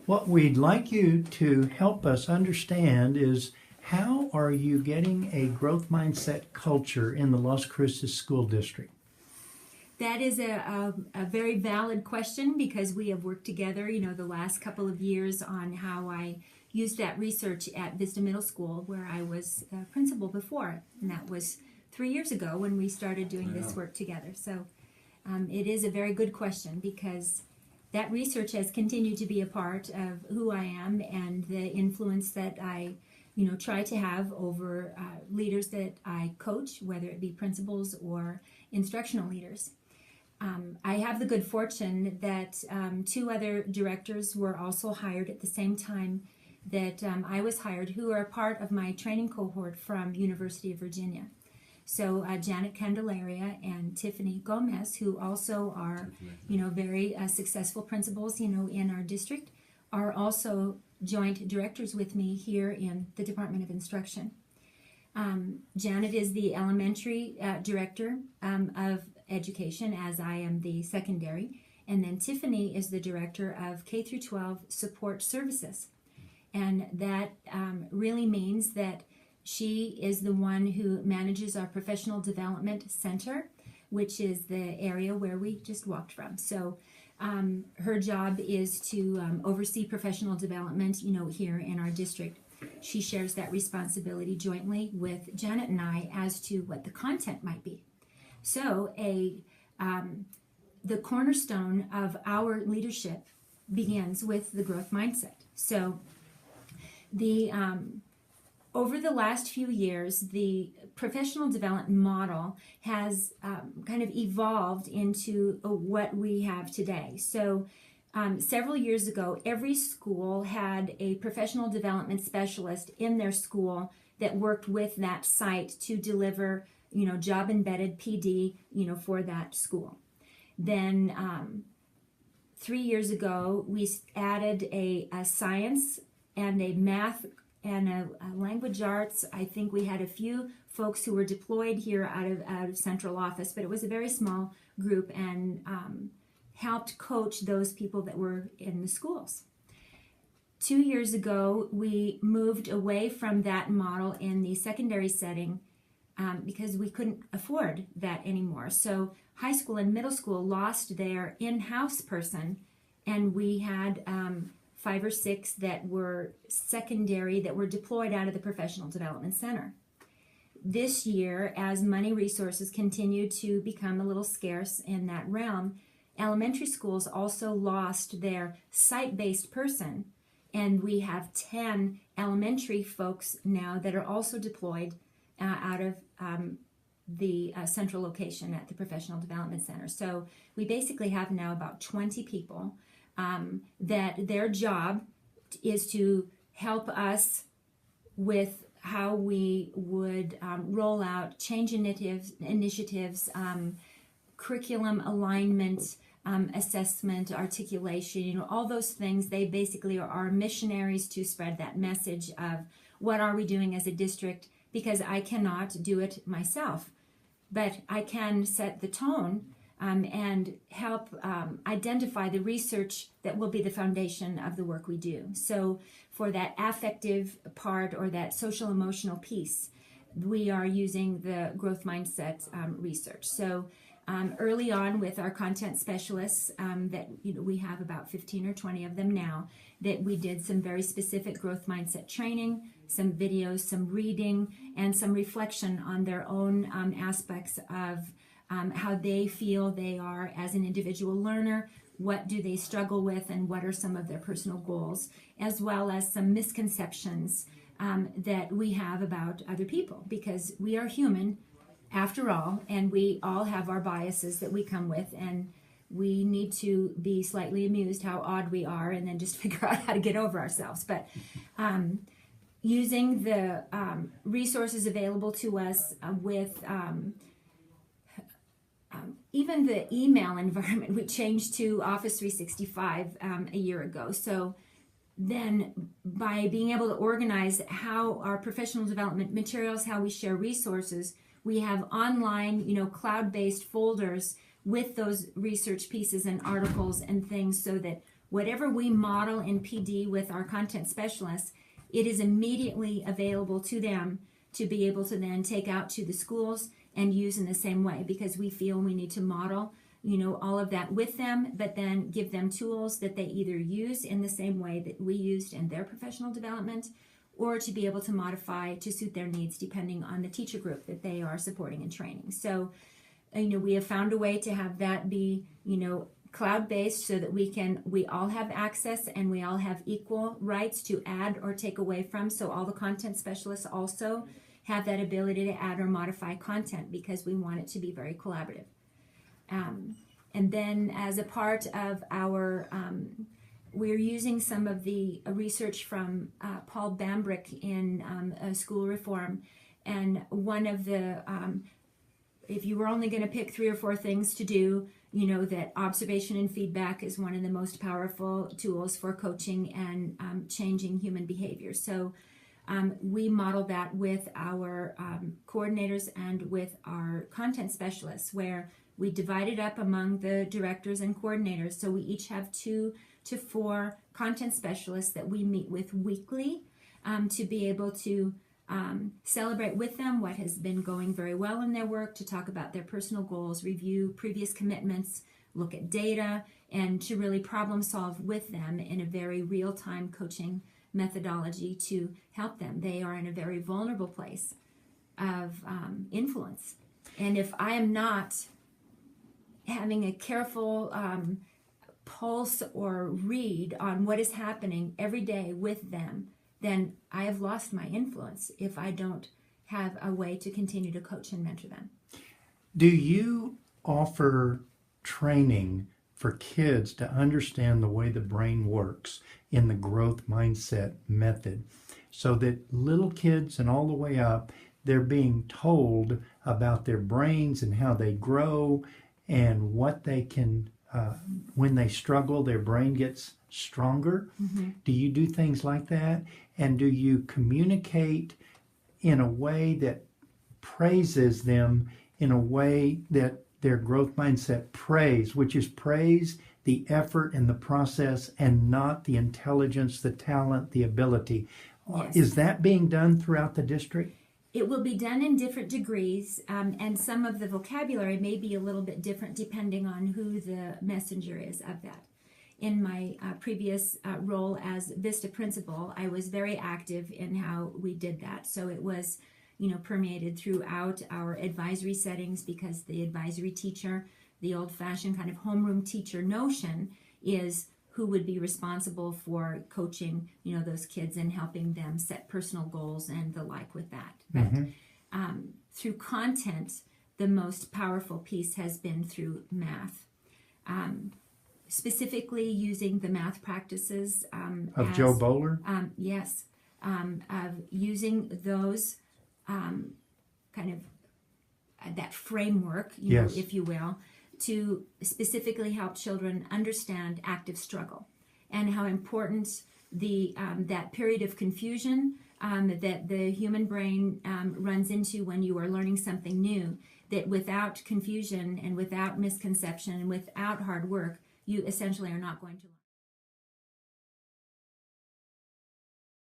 What we'd like you to help us understand is how are you getting a growth mindset culture in the Las Cruces School District? That is a very valid question because we have worked together, the last couple of years on how I used that research at Vista Middle School where I was principal before. And that was 3 years ago when we started doing this work together. So it is a very good question because that research has continued to be a part of who I am and the influence that I try to have over leaders that I coach, whether it be principals or instructional leaders. I have the good fortune that 2 other directors were also hired at the same time that I was hired, who are part of my training cohort from University of Virginia. So Janet Candelaria and Tiffany Gomez, who also are, very successful principals, in our district, are also joint directors with me here in the Department of Instruction. Janet is the elementary director of education, as I am the secondary, and then Tiffany is the director of K through 12 support services. And that really means that she is the one who manages our professional development center, which is the area where we just walked from. So her job is to oversee professional development, here in our district. She shares that responsibility jointly with Janet and I as to what the content might be. So the cornerstone of our leadership begins with the growth mindset. So over the last few years, the professional development model has kind of evolved into what we have today. So several years ago, every school had a professional development specialist in their school that worked with that site to deliver, job embedded PD, for that school. Then 3 years ago, we added a science and a math and a language arts. I think we had a few folks who were deployed here out of central office, but it was a very small group and helped coach those people that were in the schools. 2 years ago, we moved away from that model in the secondary setting because we couldn't afford that anymore. So high school and middle school lost their in-house person, and we had 5 or 6 that were secondary that were deployed out of the Professional Development Center. This year, as money resources continue to become a little scarce in that realm, elementary schools also lost their site-based person, and we have 10 elementary folks now that are also deployed out of the central location at the Professional Development Center. So we basically have now about 20 people that their job is to help us with how we would roll out change initiatives, curriculum alignment, assessment, articulation, all those things. They basically are missionaries to spread that message of what are we doing as a district, because I cannot do it myself, but I can set the tone and help identify the research that will be the foundation of the work we do. So for that affective part or that social emotional piece, we are using the growth mindset research. So early on with our content specialists, that we have about 15 or 20 of them now, that we did some very specific growth mindset training, some videos, some reading, and some reflection on their own aspects of how they feel they are as an individual learner, what do they struggle with, and what are some of their personal goals, as well as some misconceptions that we have about other people, because we are human after all, and we all have our biases that we come with, and we need to be slightly amused how odd we are and then just figure out how to get over ourselves. But using the resources available to us with even the email environment, we changed to Office 365 a year ago. So then by being able to organize how our professional development materials, how we share resources, we have online, cloud-based folders with those research pieces and articles and things, so that whatever we model in PD with our content specialists, it is immediately available to them to be able to then take out to the schools and use in the same way, because we feel we need to model, all of that with them, but then give them tools that they either use in the same way that we used in their professional development, or to be able to modify to suit their needs depending on the teacher group that they are supporting and training. So, we have found a way to have that be, cloud-based, so that we all have access and we all have equal rights to add or take away from. So all the content specialists also have that ability to add or modify content, because we want it to be very collaborative. And then as a part of our, we're using some of the research from Paul Bambrick in school reform. And one of the, if you were only going to pick 3 or 4 things to do, that observation and feedback is one of the most powerful tools for coaching and changing human behavior. So we model that with our coordinators and with our content specialists, where we divide it up among the directors and coordinators. So we each have 2 to 4 content specialists that we meet with weekly to be able to celebrate with them what has been going very well in their work, to talk about their personal goals, review previous commitments, look at data, and to really problem solve with them in a very real-time coaching methodology to help them. They are in a very vulnerable place of influence. And if I am not having a careful pulse or read on what is happening every day with them, then I have lost my influence if I don't have a way to continue to coach and mentor them. Do you offer training for kids to understand the way the brain works in the growth mindset method, so that little kids and all the way up, they're being told about their brains and how they grow and what they can, when they struggle, their brain gets stronger? Mm-hmm. Do you do things like that? And do you communicate in a way that praises them in a way that their growth mindset praise, which is praise the effort and the process and not the intelligence, the talent, the ability? Yes. Is that being done throughout the district? It will be done in different degrees, and some of the vocabulary may be a little bit different depending on who the messenger is of that. In my previous role as Vista principal, I was very active in how we did that. So it was, permeated throughout our advisory settings, because the advisory teacher, the old-fashioned kind of homeroom teacher notion, is who would be responsible for coaching, those kids and helping them set personal goals and the like with that. Mm-hmm. But through content, the most powerful piece has been through math. Specifically using the math practices of Joe Bowler? Yes. Of using those kind of that framework, yes, if you will, to specifically help children understand active struggle and how important the that period of confusion that the human brain runs into when you are learning something new, that without confusion and without misconception and without hard work, you essentially are not going to learn.